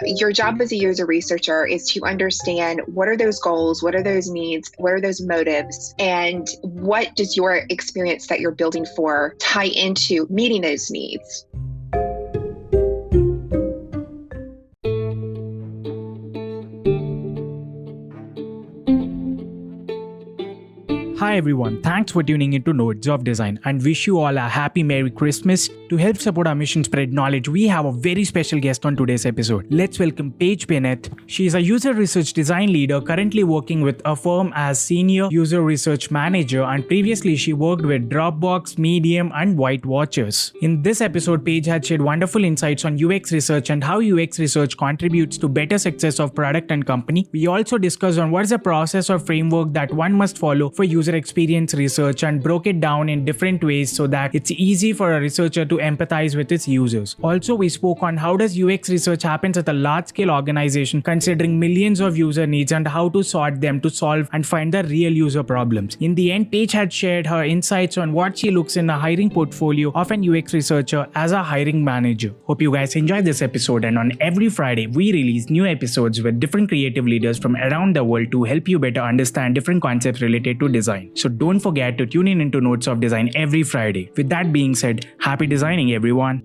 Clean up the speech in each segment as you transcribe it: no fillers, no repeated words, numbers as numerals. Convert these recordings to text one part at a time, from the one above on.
Your job as a user researcher is to understand what are those goals, what are those needs, what are those motives, and what does your experience that you're building for tie into meeting those needs. Hi everyone, thanks for tuning into Nodes of Design and wish you all a happy Merry Christmas. To help support our mission spread knowledge, we have a very special guest on today's episode. Let's welcome Paige Bennett. She is a user research design leader currently working with a firm as senior user research manager, and previously she worked with Dropbox, Medium and White Watchers. In this episode, Paige had shared wonderful insights on UX research and how UX research contributes to better success of product and company. We also discussed on what is the process or framework that one must follow for user experience research and broke it down in different ways so that it's easy for a researcher to empathize with its users. Also, we spoke on how does UX research happens at a large-scale organization considering millions of user needs and how to sort them to solve and find the real user problems. In the end, Paige had shared her insights on what she looks in a hiring portfolio of an UX researcher as a hiring manager. Hope you guys enjoyed this episode, and on every Friday, we release new episodes with different creative leaders from around the world to help you better understand different concepts related to design. So don't forget to tune in into Notes of Design every Friday. With that being said, happy designing everyone.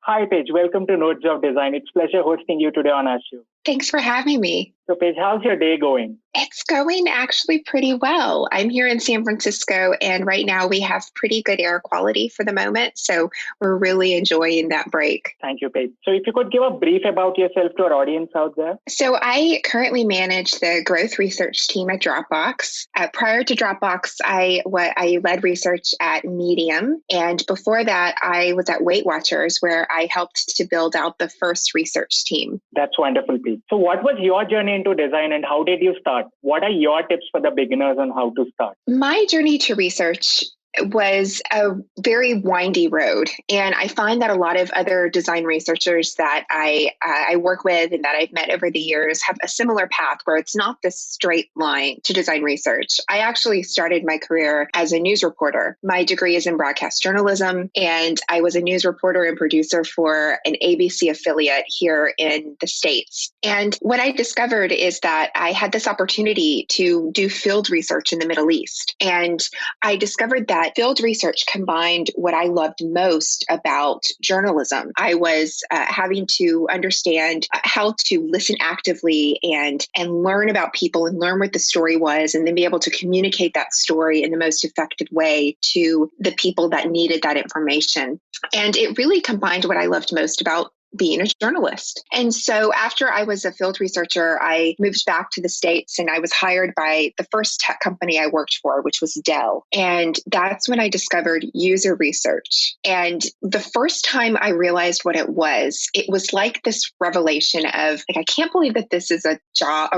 Hi Paige, welcome to Notes of Design. It's a pleasure hosting you today on our show. Thanks for having me. So Paige, how's your day going? It's going actually pretty well. I'm here in San Francisco, and right now we have pretty good air quality for the moment. So we're really enjoying that break. Thank you, Paige. So if you could give a brief about yourself to our audience out there. So I currently manage the growth research team at Dropbox. Prior to Dropbox, I led research at Medium. And before that, I was at Weight Watchers, where I helped to build out the first research team. That's wonderful, Paige. So what was your journey into design and how did you start? What are your tips for the beginners on how to start? My journey to research was a very windy road. And I find that a lot of other design researchers that I work with and that I've met over the years have a similar path where it's not this straight line to design research. I actually started my career as a news reporter. My degree is in broadcast journalism, and I was a news reporter and producer for an ABC affiliate here in the States. And what I discovered is that I had this opportunity to do field research in the Middle East. And I discovered that field research combined what I loved most about journalism. I was having to understand how to listen actively and learn about people and learn what the story was, and then be able to communicate that story in the most effective way to the people that needed that information. And it really combined what I loved most about being a journalist. And so after I was a field researcher, I moved back to the States, and I was hired by the first tech company I worked for, which was Dell. And that's when I discovered user research. And the first time I realized what it was like this revelation of I can't believe that this is a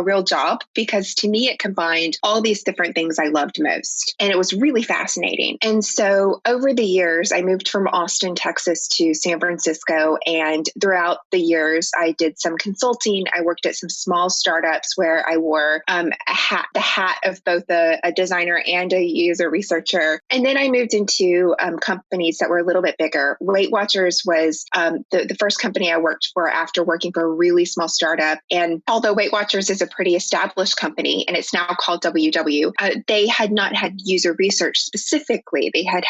real job, because to me, it combined all these different things I loved most. And it was really fascinating. And so over the years, I moved from Austin, Texas to San Francisco, and throughout the years, I did some consulting. I worked at some small startups where I wore the hat of both a designer and a user researcher. And then I moved into companies that were a little bit bigger. Weight Watchers was the first company I worked for after working for a really small startup. And although Weight Watchers is a pretty established company, and it's now called WW, they had not had user research specifically. They had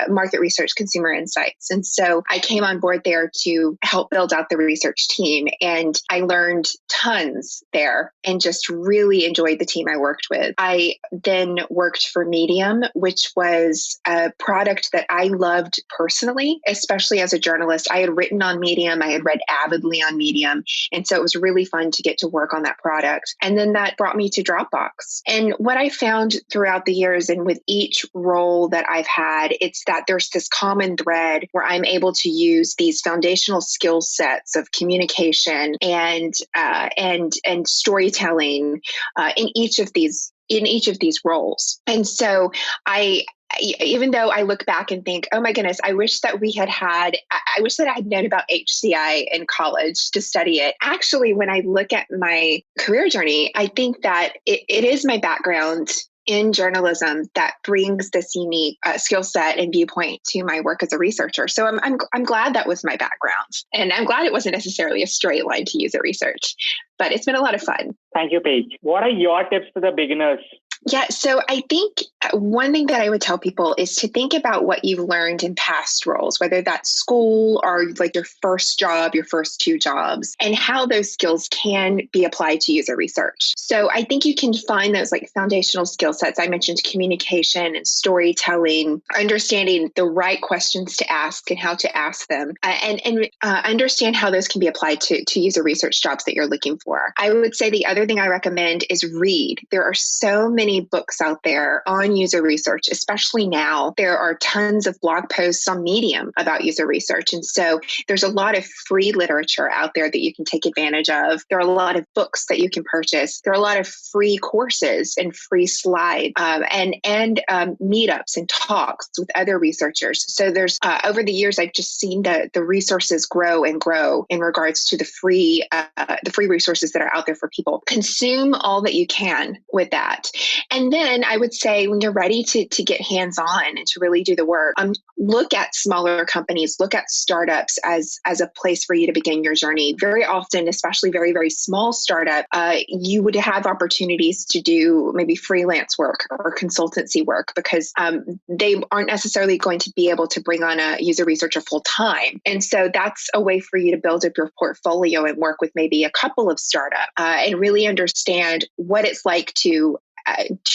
market research, consumer insights. And so I came on board there to help build out the research team. And I learned tons there and just really enjoyed the team I worked with. I then worked for Medium, which was a product that I loved personally, especially as a journalist. I had written on Medium. I had read avidly on Medium. And so it was really fun to get to work on that product. And then that brought me to Dropbox. And what I found throughout the years and with each role that I've had, it's that there's this common thread where I'm able to use these foundational skill sets of communication and storytelling in each of these roles. And so I even though I look back and think, oh my goodness, I wish that I wish that I had known about HCI in college to study it. Actually, when I look at my career journey, I think that it is my background in journalism that brings this unique skill set and viewpoint to my work as a researcher. So I'm glad that was my background, and I'm glad it wasn't necessarily a straight line to user research, but it's been a lot of fun. Thank you, Paige. What are your tips to the beginners? Yeah, so I think one thing that I would tell people is to think about what you've learned in past roles, whether that's school or like your first job, your first two jobs, and how those skills can be applied to user research. So I think you can find those like foundational skill sets. I mentioned communication and storytelling, understanding the right questions to ask and how to ask them, and understand how those can be applied to user research jobs that you're looking for. I would say the other thing I recommend is read. There are so many books out there on user research, especially now. There are tons of blog posts on Medium about user research. And so there's a lot of free literature out there that you can take advantage of. There are a lot of books that you can purchase. There are a lot of free courses and free slides and meetups and talks with other researchers. So there's over the years, I've just seen the resources grow and grow in regards to the free resources that are out there for people. Consume all that you can with that. And then I would say when you're ready to get hands-on and to really do the work, look at smaller companies, look at startups as a place for you to begin your journey. Very often, especially very, very small startup, you would have opportunities to do maybe freelance work or consultancy work because they aren't necessarily going to be able to bring on a user researcher full time. And so that's a way for you to build up your portfolio and work with maybe a couple of startups and really understand what it's like to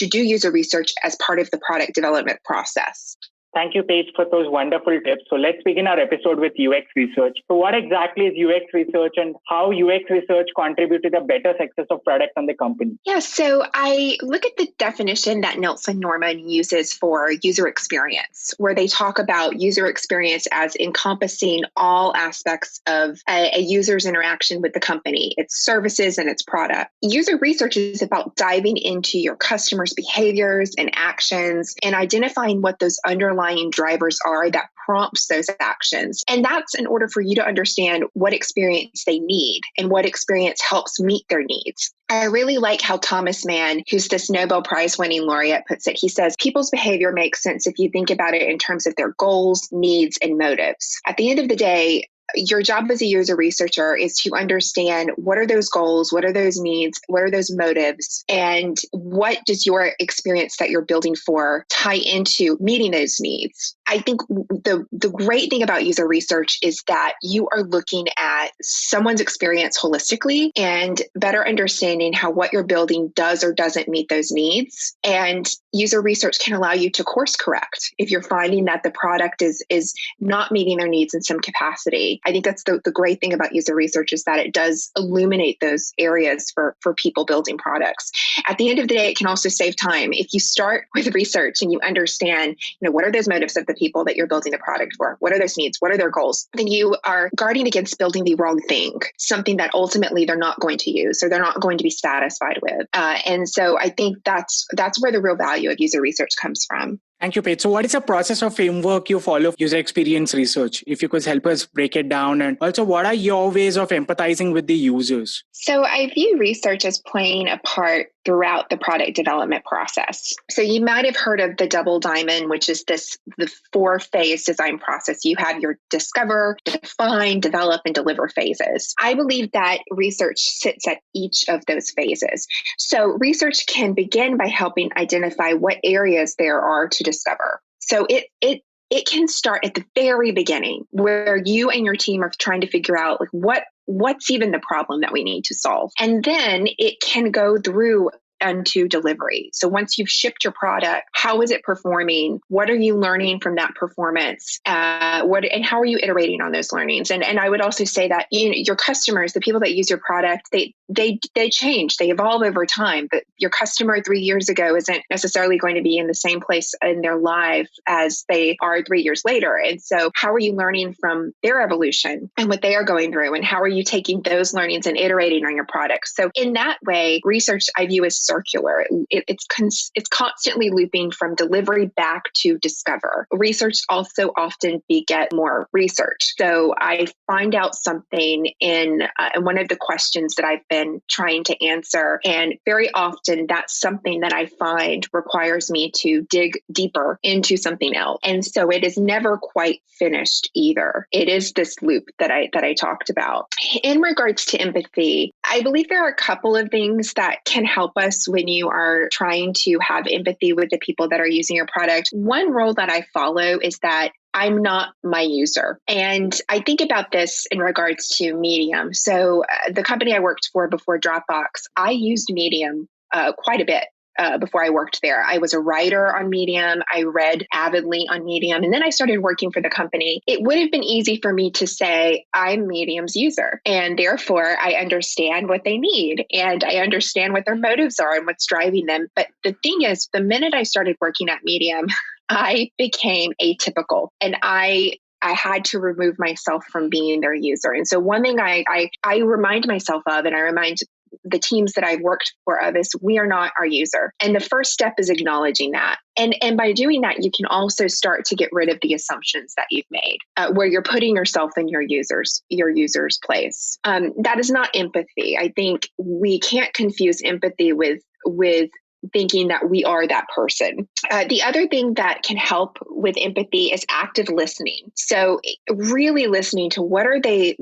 do user research as part of the product development process. Thank you, Paige, for those wonderful tips. So let's begin our episode with UX research. So what exactly is UX research and how UX research contribute to the better success of products on the company? Yeah, so I look at the definition that Nelson Norman uses for user experience, where they talk about user experience as encompassing all aspects of a user's interaction with the company, its services and its product. User research is about diving into your customers' behaviors and actions and identifying what those underlying drivers are that prompts those actions. And that's in order for you to understand what experience they need and what experience helps meet their needs. I really like how Thomas Mann, who's this Nobel Prize winning laureate, puts it. He says, people's behavior makes sense if you think about it in terms of their goals, needs, and motives. At the end of the day, your job as a user researcher is to understand what are those goals, what are those needs, what are those motives, and what does your experience that you're building for tie into meeting those needs. I think the great thing about user research is that you are looking at someone's experience holistically and better understanding how what you're building does or doesn't meet those needs. And user research can allow you to course correct if you're finding that the product is not meeting their needs in some capacity. I think that's the great thing about user research is that it does illuminate those areas for people building products. At the end of the day, it can also save time. If you start with research and you understand, what are those motives of the people that you're building a product for? What are those needs? What are their goals? Then you are guarding against building the wrong thing, something that ultimately they're not going to use or they're not going to be satisfied with. And so I think that's where the real value of user research comes from. Thank you, Paige. So what is the process or framework you follow user experience research? If you could help us break it down. And also, what are your ways of empathizing with the users? So I view research as playing a part throughout the product development process. So you might have heard of the double diamond, which is the 4-phase design process. You have your discover, define, develop, and deliver phases. I believe that research sits at each of those phases. So research can begin by helping identify what areas there are to discover. So it can start at the very beginning where you and your team are trying to figure out what's even the problem that we need to solve. And then it can go through into delivery. So once you've shipped your product, how is it performing? What are you learning from that performance? And how are you iterating on those learnings? And I would also say that your customers, the people that use your product, they change, they evolve over time. But your customer 3 years ago isn't necessarily going to be in the same place in their life as they are 3 years later. And so how are you learning from their evolution and what they are going through? And how are you taking those learnings and iterating on your product? So in that way, research I view as circular. It's constantly looping from delivery back to discover. Research also often beget more research. So I find out something in one of the questions that I've been trying to answer, and very often that's something that I find requires me to dig deeper into something else. And so it is never quite finished either. It is this loop that I talked about. In regards to empathy, I believe there are a couple of things that can help us when you are trying to have empathy with the people that are using your product. One rule that I follow is that I'm not my user. And I think about this in regards to Medium. So the company I worked for before Dropbox, I used Medium quite a bit. Before I worked there, I was a writer on Medium. I read avidly on Medium. And then I started working for the company. It would have been easy for me to say, I'm Medium's user. And therefore, I understand what they need. And I understand what their motives are and what's driving them. But the thing is, the minute I started working at Medium, I became atypical. And I had to remove myself from being their user. And so one thing I remind myself of, and I remind the teams that I've worked for of, is we are not our user. And the first step is acknowledging that. And by doing that, you can also start to get rid of the assumptions that you've made, where you're putting yourself in your user's place. That is not empathy. I think we can't confuse empathy with thinking that we are that person. The other thing that can help with empathy is active listening. So really listening to what are they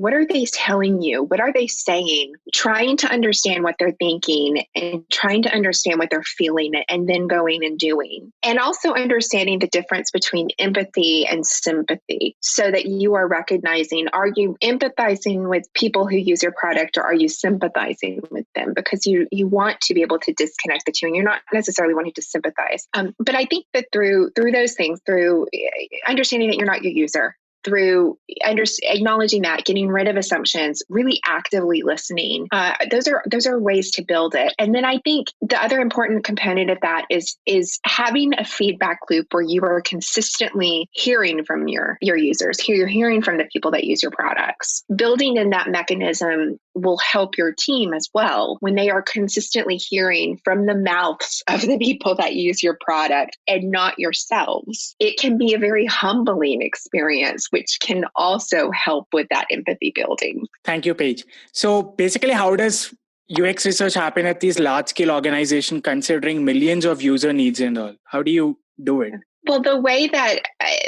telling you? What are they saying? Trying to understand what they're thinking and trying to understand what they're feeling, and then going and doing. And also understanding the difference between empathy and sympathy, so that you are recognizing, are you empathizing with people who use your product, or are you sympathizing with them? Because you want to be able to disconnect the two, and you're not necessarily wanting to sympathize. But I think that through those things, through understanding that you're not your user, through acknowledging that, getting rid of assumptions, really actively listening, those are ways to build it. And then I think the other important component of that is having a feedback loop where you are consistently hearing from your users, you're hearing from the people that use your products. Building in that mechanism will help your team as well when they are consistently hearing from the mouths of the people that use your product and not yourselves. It can be a very humbling experience, which can also help with that empathy building. Thank you, Paige. So basically, how does UX research happen at these large-scale organizations considering millions of user needs and all? How do you do it? Well, the way that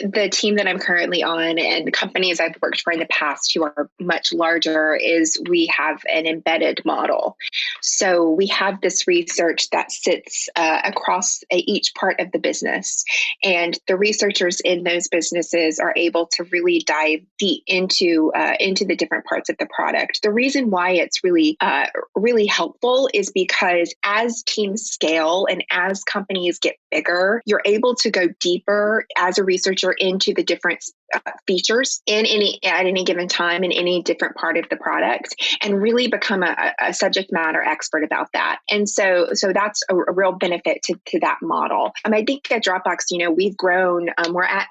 the team that I'm currently on and companies I've worked for in the past who are much larger is we have an embedded model. So we have this research that sits across each part of the business. And the researchers in those businesses are able to really dive deep into the different parts of the product. The reason why it's really helpful is because as teams scale and as companies get bigger, you're able to go deeper as a researcher into the different features at any given time in any different part of the product, and really become a subject matter expert about that. And so that's a real benefit to that model. I think at Dropbox, we've grown. We're at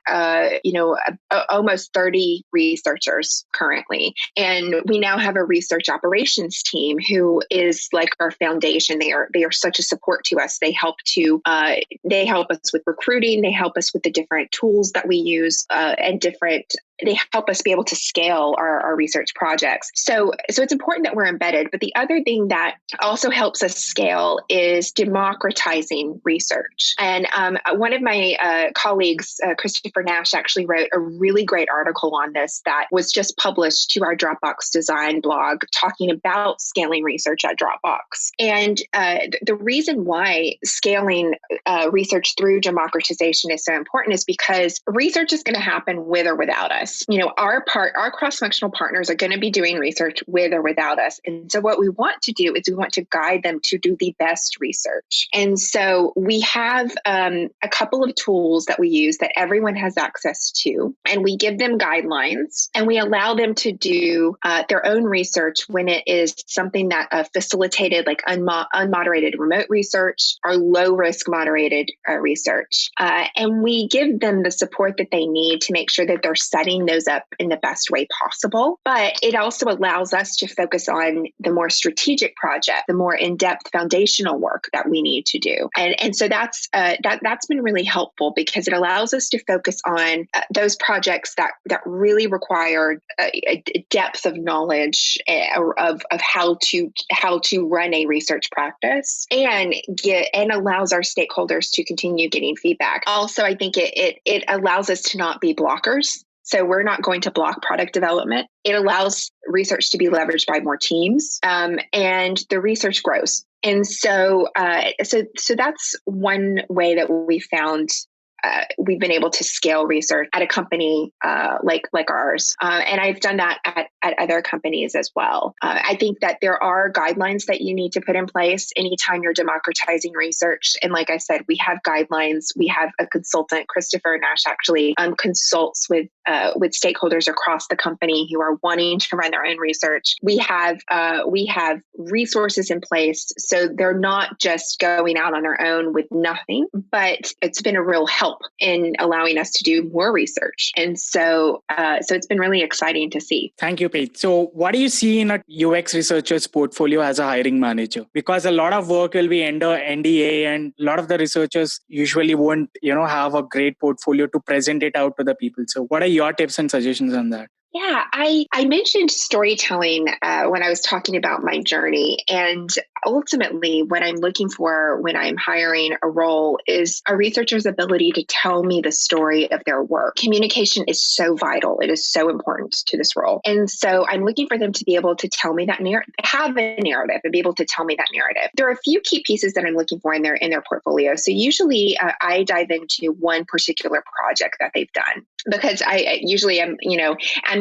almost 30 researchers currently, and we now have a research operations team who is like our foundation. They are such a support to us. They help us with recruiting. They help us with the different tools that we use and they help us be able to scale our research projects. So it's important that we're embedded. But the other thing that also helps us scale is democratizing research. And one of my colleagues, Christopher Nash, actually wrote a really great article on this that was just published to our Dropbox design blog, talking about scaling research at Dropbox. And the reason why scaling research through democratization is so important is because research is going to happen with or without us. Our cross-functional partners are going to be doing research with or without us. And so what we want to do is we want to guide them to do the best research. And so we have a couple of tools that we use that everyone has access to, and we give them guidelines, and we allow them to do their own research when it is something that facilitated, like unmoderated remote research or low-risk moderated research. And we give them the support that they need to make sure that they're setting setting those up in the best way possible. But it also allows us to focus on the more strategic project, the more in-depth foundational work that we need to do. And so that's been really helpful because it allows us to focus on those projects that really require a depth of knowledge of how to run a research practice and allows our stakeholders to continue getting feedback. Also, I think it allows us to not be blockers. So we're not going to block product development. It allows research to be leveraged by more teams, and the research grows. And so that's one way that we found we've been able to scale research at a company like ours. And I've done that at other companies as well. I think that there are guidelines that you need to put in place anytime you're democratizing research. And like I said, we have guidelines. We have a consultant, Christopher Nash, actually consults with stakeholders across the company who are wanting to run their own research. We have resources in place, so they're not just going out on their own with nothing, but it's been a real help in allowing us to do more research. And so it's been really exciting to see. Thank you, Paige. So what do you see in a UX researcher's portfolio as a hiring manager? Because a lot of work will be under NDA, and a lot of the researchers usually won't, have a great portfolio to present it out to the people. So what are your tips and suggestions on that? Yeah, I mentioned storytelling when I was talking about my journey. And ultimately, what I'm looking for when I'm hiring a role is a researcher's ability to tell me the story of their work. Communication is so vital. It is so important to this role. And so I'm looking for them to be able to tell me that have a narrative and be able to tell me that narrative. There are a few key pieces that I'm looking for in their portfolio. So usually I dive into one particular project that they've done, because I usually am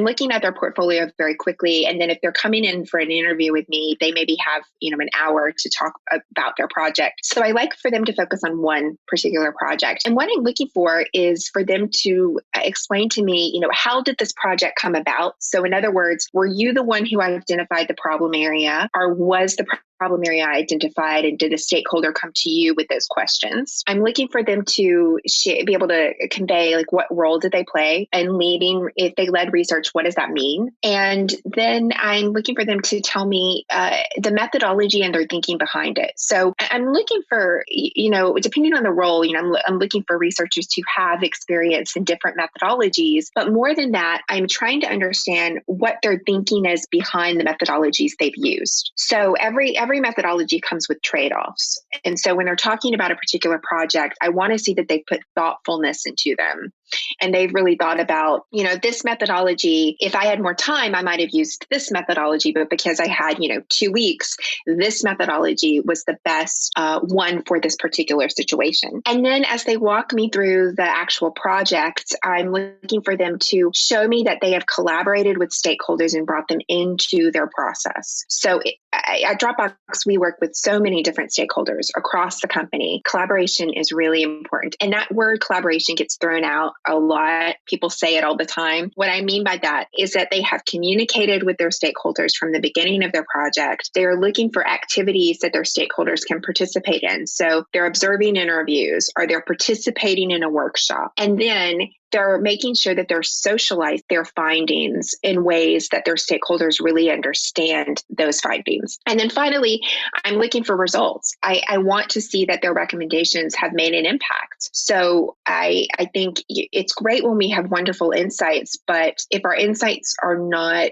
looking at their portfolio very quickly. And then if they're coming in for an interview with me, they maybe have, an hour to talk about their project. So I like for them to focus on one particular project. And what I'm looking for is for them to explain to me, how did this project come about? So in other words, were you the one who identified the problem area, or was the problem area identified, and did a stakeholder come to you with those questions? I'm looking for them to be able to convey what role did they play in leading. If they led research, what does that mean? And then I'm looking for them to tell me the methodology and their thinking behind it. So I'm looking for, depending on the role, I'm looking for researchers to have experience in different methodologies. But more than that, I'm trying to understand what their thinking is behind the methodologies they've used. So every methodology comes with trade-offs. And so when they're talking about a particular project, I want to see that they put thoughtfulness into them. And they've really thought about, this methodology, if I had more time, I might have used this methodology, but because I had, 2 weeks, this methodology was the best one for this particular situation. And then as they walk me through the actual project, I'm looking for them to show me that they have collaborated with stakeholders and brought them into their process. So at Dropbox, we work with so many different stakeholders across the company. Collaboration is really important. And that word collaboration gets thrown out a lot. People say it all the time. What I mean by that is that they have communicated with their stakeholders from the beginning of their project. They are looking for activities that their stakeholders can participate in. So they're observing interviews, or they're participating in a workshop. And then they're making sure that they're socializing their findings in ways that their stakeholders really understand those findings. And then finally, I'm looking for results. I want to see that their recommendations have made an impact. So I think it's great when we have wonderful insights, but if our insights are not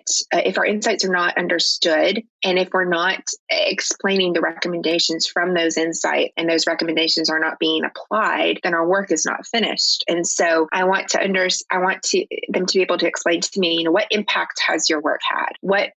understood, and if we're not explaining the recommendations from those insights, and those recommendations are not being applied, then our work is not finished. And so I want them to be able to explain to me, what impact has your work had? What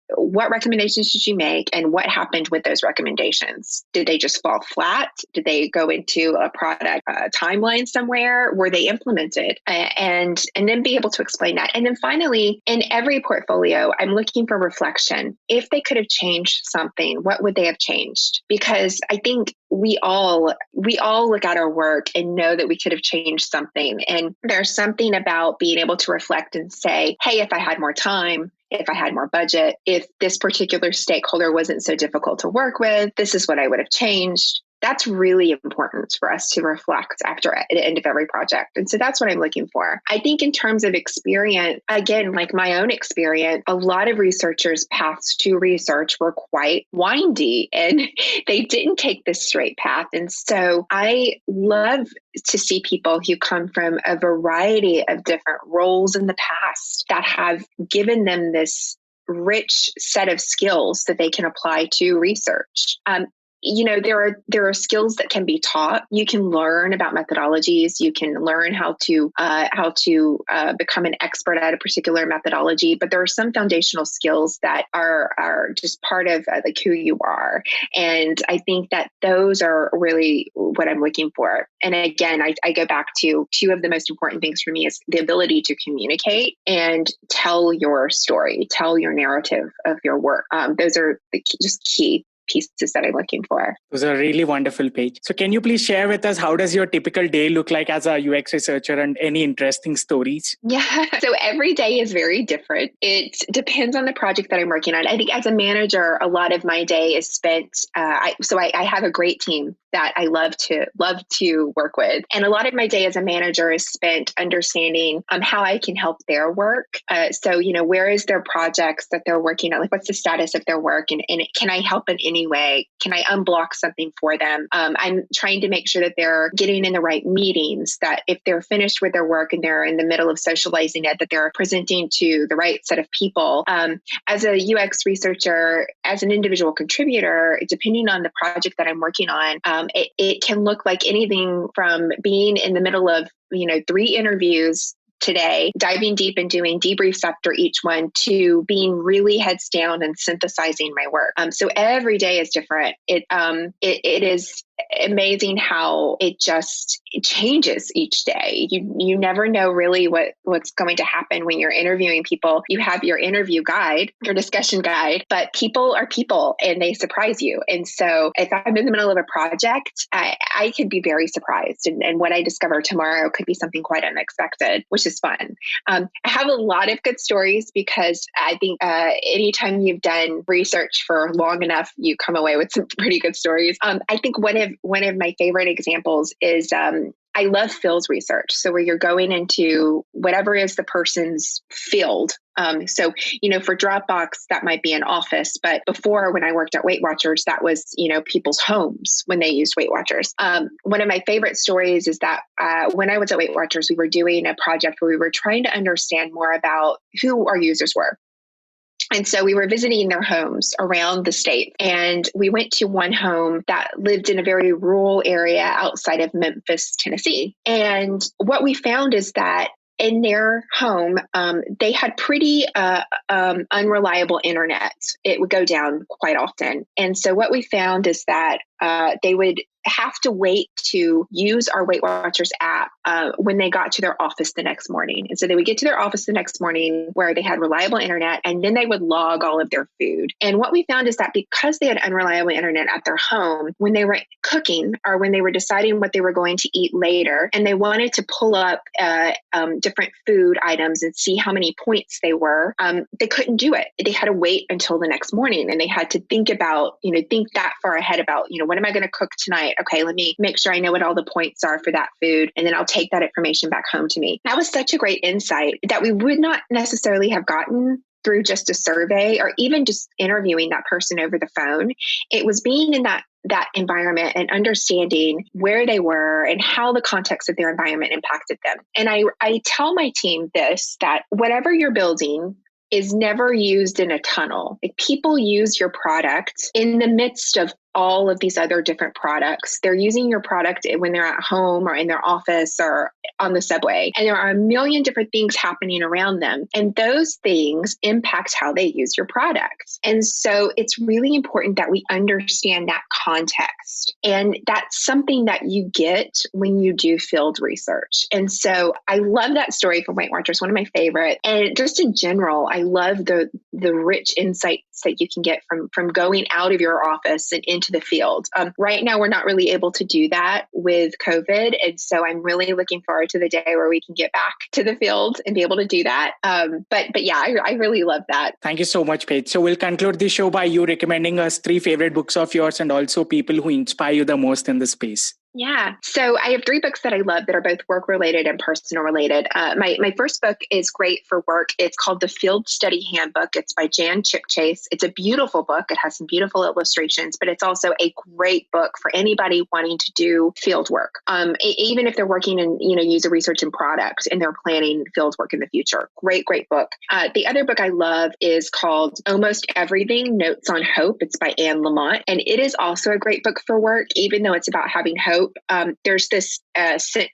recommendations did you make, and what happened with those recommendations? Did they just fall flat? Did they go into a product timeline somewhere? Were they implemented? And then be able to explain that. And then finally, in every portfolio, I'm looking for reflection. If they could have changed something, what would they have changed? Because I think we all look at our work and know that we could have changed something. And there's something about being able to reflect and say, hey, if I had more time, if I had more budget, if this particular stakeholder wasn't so difficult to work with, this is what I would have changed. that's really important for us to reflect after at the end of every project. And so that's what I'm looking for. I think in terms of experience, again, like my own experience, a lot of researchers' paths to research were quite windy and they didn't take this straight path. And so I love to see people who come from a variety of different roles in the past that have given them this rich set of skills that they can apply to research. There are skills that can be taught. You can learn about methodologies. You can learn how to become an expert at a particular methodology. But there are some foundational skills that are just part of like who you are. And I think that those are really what I'm looking for. And again, I go back to two of the most important things for me is the ability to communicate and tell your story, tell your narrative of your work. Those are just key pieces that I'm looking for. Those are really wonderful, Paige. So can you please share with us, how does your typical day look like as a UX researcher and any interesting stories? Yeah. So every day is very different. It depends on the project that I'm working on. I think as a manager, a lot of my day is spent, I have a great team that I love to work with. And a lot of my day as a manager is spent understanding how I can help their work. Where is their projects that they're working on? Like, what's the status of their work? And can I help in any way? Can I unblock something for them? I'm trying to make sure that they're getting in the right meetings, that if they're finished with their work and they're in the middle of socializing it, that they're presenting to the right set of people. As a UX researcher, as an individual contributor, depending on the project that I'm working on, it can look like anything from being in the middle of 3 interviews today, diving deep and doing debriefs after each one, to being really heads down and synthesizing my work. So every day is different. It is amazing how it changes each day. You never know really what's going to happen when you're interviewing people. You have your interview guide, your discussion guide, but people are people and they surprise you. And so if I'm in the middle of a project, I could be very surprised. And what I discover tomorrow could be something quite unexpected, which is fun. I have a lot of good stories because I think anytime you've done research for long enough, you come away with some pretty good stories. I think one of my favorite examples is I love field research. So where you're going into whatever is the person's field. For Dropbox, that might be an office. But before, when I worked at Weight Watchers, that was, people's homes when they used Weight Watchers. One of my favorite stories is that when I was at Weight Watchers, we were doing a project where we were trying to understand more about who our users were. And so we were visiting their homes around the state. And we went to one home that lived in a very rural area outside of Memphis, Tennessee. And what we found is that in their home, they had pretty unreliable internet. It would go down quite often. And so what we found is that they would have to wait to use our Weight Watchers app when they got to their office the next morning. And so they would get to their office the next morning where they had reliable internet, and then they would log all of their food. And what we found is that because they had unreliable internet at their home, when they were cooking or when they were deciding what they were going to eat later, and they wanted to pull up different food items and see how many points they were, they couldn't do it. They had to wait until the next morning, and they had to think that far ahead about, what am I going to cook tonight? Okay, let me make sure I know what all the points are for that food, and then I'll take that information back home to me. That was such a great insight that we would not necessarily have gotten through just a survey or even just interviewing that person over the phone. It was being in that environment and understanding where they were and how the context of their environment impacted them. And I tell my team this, that whatever you're building is never used in a tunnel. Like, people use your product in the midst of all of these other different products. They're using your product when they're at home or in their office or on the subway. And there are a million different things happening around them. And those things impact how they use your product. And so it's really important that we understand that context. And that's something that you get when you do field research. And so I love that story from Weight Watchers, one of my favorite. And just in general, I love the rich insights that you can get from going out of your office and into the field. Right now, we're not really able to do that with COVID. And so I'm really looking forward forward to the day where we can get back to the field and be able to do that. But yeah, I really love that. Thank you so much, Paige. So we'll conclude the show by you recommending us 3 favorite books of yours and also people who inspire you the most in the space. Yeah. So I have 3 books that I love that are both work related and personal related. My first book is great for work. It's called The Field Study Handbook. It's by Chipchase. It's a beautiful book. It has some beautiful illustrations, but it's also a great book for anybody wanting to do field work. Even if they're working in, user research and product and they're planning field work in the future. Great book. The other book I love is called Almost Everything, Notes on Hope. It's by Lamott. And it is also a great book for work, even though it's about having hope. There's this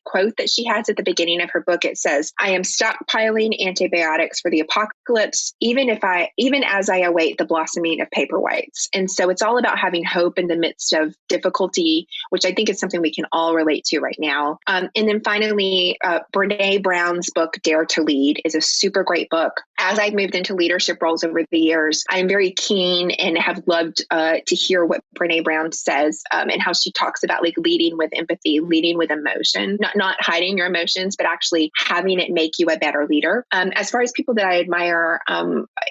quote that she has at the beginning of her book. It says, "I am stockpiling antibiotics for the apocalypse, even as I await the blossoming of paper whites." And so it's all about having hope in the midst of difficulty, which I think is something we can all relate to right now. And then finally, Brene Brown's book, Dare to Lead, is a super great book. As I've moved into leadership roles over the years, I'm very keen and have loved to hear what Brene Brown says and how she talks about leading with empathy, leading with emotion, not hiding your emotions, but actually having it make you a better leader. As far as people that I admire,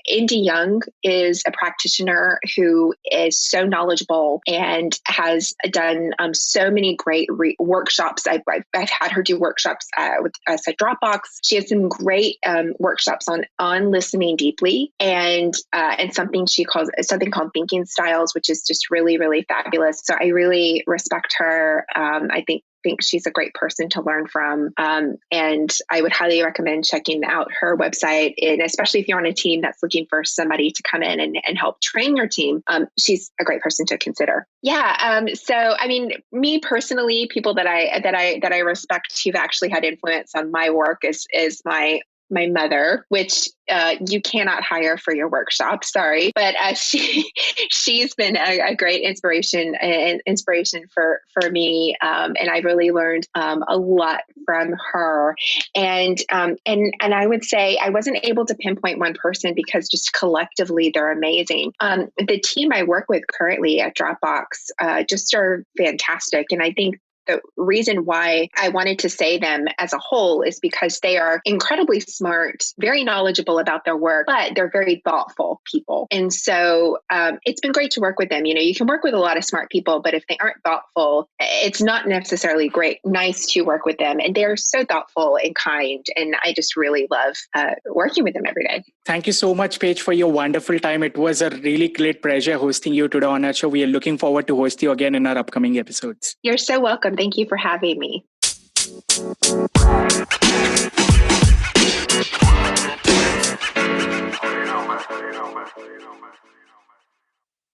Indy Young is a practitioner who is so knowledgeable and has done so many great workshops. I've had her do workshops with us at Dropbox. She has some great workshops on listening deeply and something called thinking styles, which is just really, really fabulous. So I really respect her. I think she's a great person to learn from. And I would highly recommend checking out her website. And especially if you're on a team that's looking for somebody to come in and help train your team, she's a great person to consider. Yeah. So, I mean, me personally, people that I respect who've actually had influence on my work is my mother, which you cannot hire for your workshop. Sorry, but she's been a great inspiration for me, and I really learned a lot from her. And I would say I wasn't able to pinpoint one person because just collectively they're amazing. The team I work with currently at Dropbox just are fantastic, and I think the reason why I wanted to say them as a whole is because they are incredibly smart, very knowledgeable about their work, but they're very thoughtful people. And so it's been great to work with them. You can work with a lot of smart people, but if they aren't thoughtful, it's not necessarily nice to work with them. And they're so thoughtful and kind. And I just really love working with them every day. Thank you so much, Paige, for your wonderful time. It was a really great pleasure hosting you today on our show. We are looking forward to host you again in our upcoming episodes. You're so welcome. Thank you for having me.